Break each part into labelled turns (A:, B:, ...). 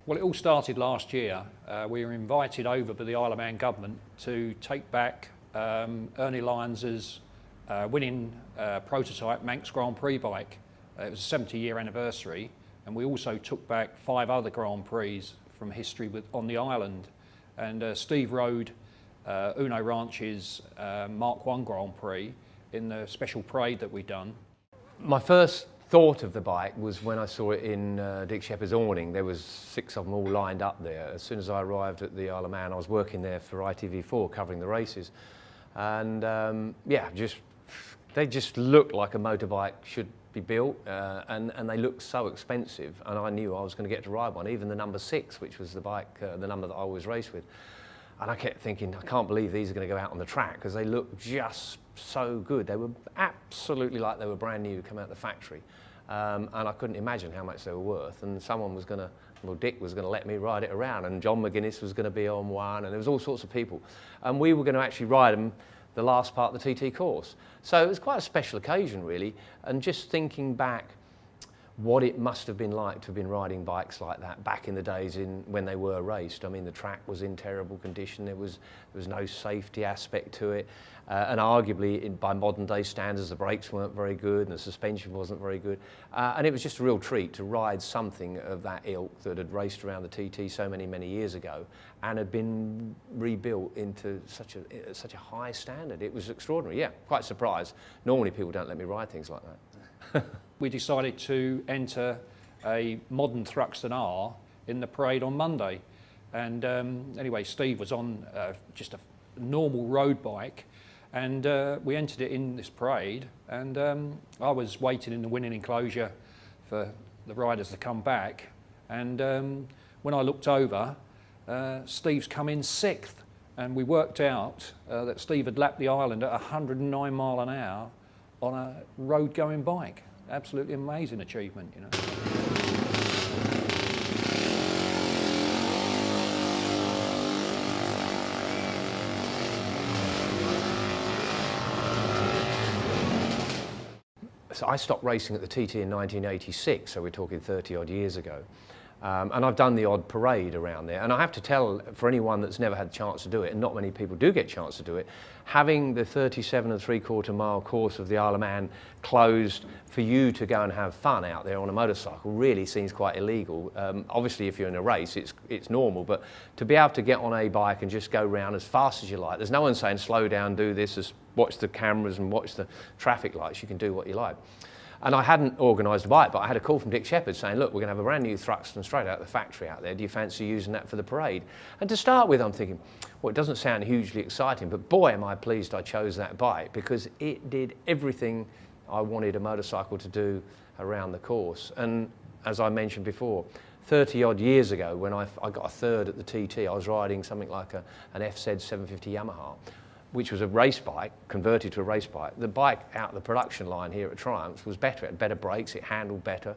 A: Well, it all started last year. We were invited over by the Isle of Man government to take back Ernie Lyons's winning prototype Manx Grand Prix bike. It was a 70-year anniversary, and we also took back 5 other Grand Prix from history on the island. And Steve rode Uno Ranch's Mark I Grand Prix in the special parade that we'd done.
B: My first thought of the bike was when I saw it in Dick Shepherd's awning. There was 6 of them all lined up there. As soon as I arrived at the Isle of Man, I was working there for ITV4 covering the races, and yeah, they just looked like a motorbike should be built, and they looked so expensive, and I knew I was going to get to ride one, even the number 6, which was the bike, the number that I always raced with. And I kept thinking, I can't believe these are going to go out on the track, because they look just so good. They were absolutely like they were brand new, come out of the factory. And I couldn't imagine how much they were worth. And someone was going to, well, Dick was going to let me ride it around, and John McGuinness was going to be on one, and there was all sorts of people. And we were going to actually ride them the last part of the TT course. So it was quite a special occasion, really. And just thinking back, what it must have been like to have been riding bikes like that back in the days when they were raced. I mean, the track was in terrible condition. There was no safety aspect to it, and arguably by modern day standards the brakes weren't very good and the suspension wasn't very good, and it was just a real treat to ride something of that ilk that had raced around the TT so many years ago and had been rebuilt into such a high standard. It was extraordinary. Yeah, quite surprised. Normally people don't let me ride things like that.
A: We decided to enter a modern Thruxton R in the parade on Monday. And anyway, Steve was on just a normal road bike, and we entered it in this parade, and I was waiting in the winning enclosure for the riders to come back, and when I looked over, Steve's come in 6th, and we worked out that Steve had lapped the island at 109 mile an hour on a road-going bike. Absolutely amazing achievement, you know.
B: So I stopped racing at the TT in 1986, so we're talking 30 odd years ago. And I've done the odd parade around there. And I have to tell, for anyone that's never had a chance to do it, and not many people do get a chance to do it, having the 37.75 mile course of the Isle of Man closed for you to go and have fun out there on a motorcycle really seems quite illegal. Obviously, if you're in a race, it's normal, but to be able to get on a bike and just go round as fast as you like, there's no one saying slow down, do this, just watch the cameras and watch the traffic lights, you can do what you like. And I hadn't organised a bike, but I had a call from Dick Shepherd saying, look, we're going to have a brand new Thruxton straight out of the factory out there. Do you fancy using that for the parade? And to start with, I'm thinking, well, it doesn't sound hugely exciting, but boy, am I pleased I chose that bike, because it did everything I wanted a motorcycle to do around the course. And as I mentioned before, 30 odd years ago, when I got a 3rd at the TT, I was riding something like an FZ 750 Yamaha, which was a race bike, converted to a race bike. The bike out the production line here at Triumph was better. It had better brakes, it handled better.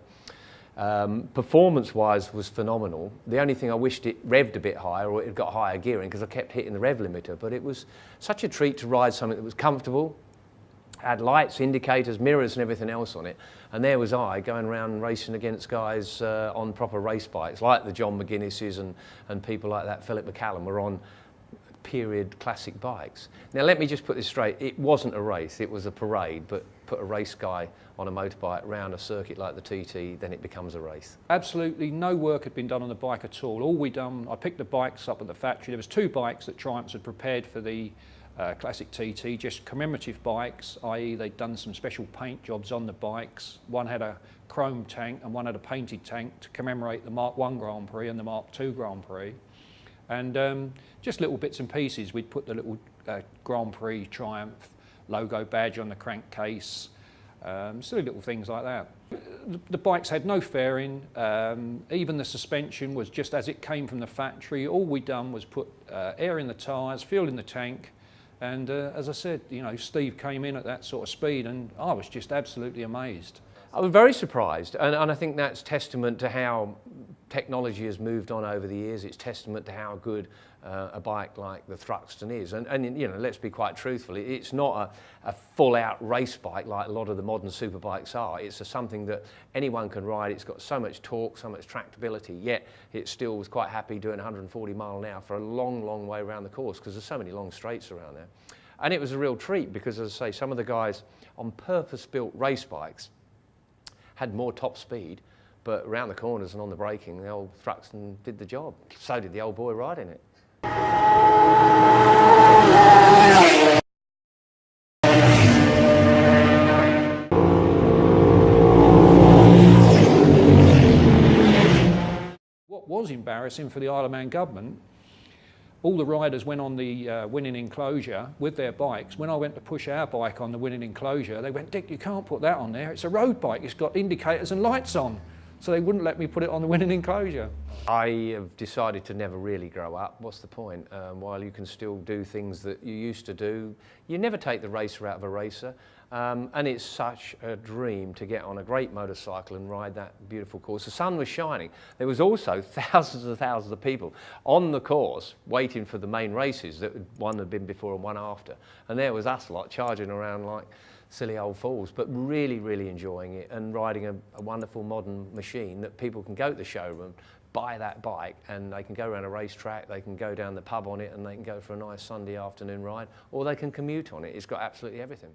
B: Performance-wise was phenomenal. The only thing I wished it revved a bit higher, or it had got higher gearing, because I kept hitting the rev limiter, but it was such a treat to ride something that was comfortable, had lights, indicators, mirrors and everything else on it. And there was I going around racing against guys on proper race bikes, like the John McGuinnesses and people like that. Philip McCallum were on period classic bikes. Now let me just put this straight, it wasn't a race, it was a parade, but put a race guy on a motorbike round a circuit like the TT, then it becomes a race.
A: Absolutely no work had been done on the bike at all. All we done, I picked the bikes up at the factory. There was 2 bikes that Triumphs had prepared for the classic TT, just commemorative bikes, i.e. they'd done some special paint jobs on the bikes. One had a chrome tank and one had a painted tank to commemorate the Mark I Grand Prix and the Mark II Grand Prix. And just little bits and pieces. We'd put the little Grand Prix Triumph logo badge on the crankcase, silly little things like that. The bikes had no fairing, even the suspension was just as it came from the factory. All we'd done was put air in the tyres, fuel in the tank, and as I said, you know, Steve came in at that sort of speed and I was just absolutely amazed.
B: I was very surprised, and I think that's testament to how technology has moved on over the years. It's testament to how good a bike like the Thruxton is. And you know, let's be quite truthful, it's not a full-out race bike like a lot of the modern superbikes are. It's something that anyone can ride. It's got so much torque, so much tractability, yet it still was quite happy doing 140 mile an hour for a long, long way around the course, because there's so many long straights around there. And it was a real treat because, as I say, some of the guys on purpose-built race bikes had more top speed, but around the corners and on the braking, the old Thruxton did the job. So did the old boy riding it.
A: What was embarrassing for the Isle of Man government, all the riders went on the winning enclosure with their bikes. When I went to push our bike on the winning enclosure, they went, "Dick, you can't put that on there. It's a road bike. It's got indicators and lights on." So they wouldn't let me put it on the winning enclosure. I have decided to never really grow up. What's the point? While you can still do things that you used to do, you never take the racer out of a racer. And it's such a dream to get on a great motorcycle and ride that beautiful course. The sun was shining. There was also thousands and thousands of people on the course waiting for the main races that one had been before and one after. And there was us lot charging around like silly old fools, but really, really enjoying it and riding a wonderful modern machine that people can go to the showroom, buy that bike, and they can go around a racetrack, they can go down the pub on it, and they can go for a nice Sunday afternoon ride, or they can commute on it. It's got absolutely everything.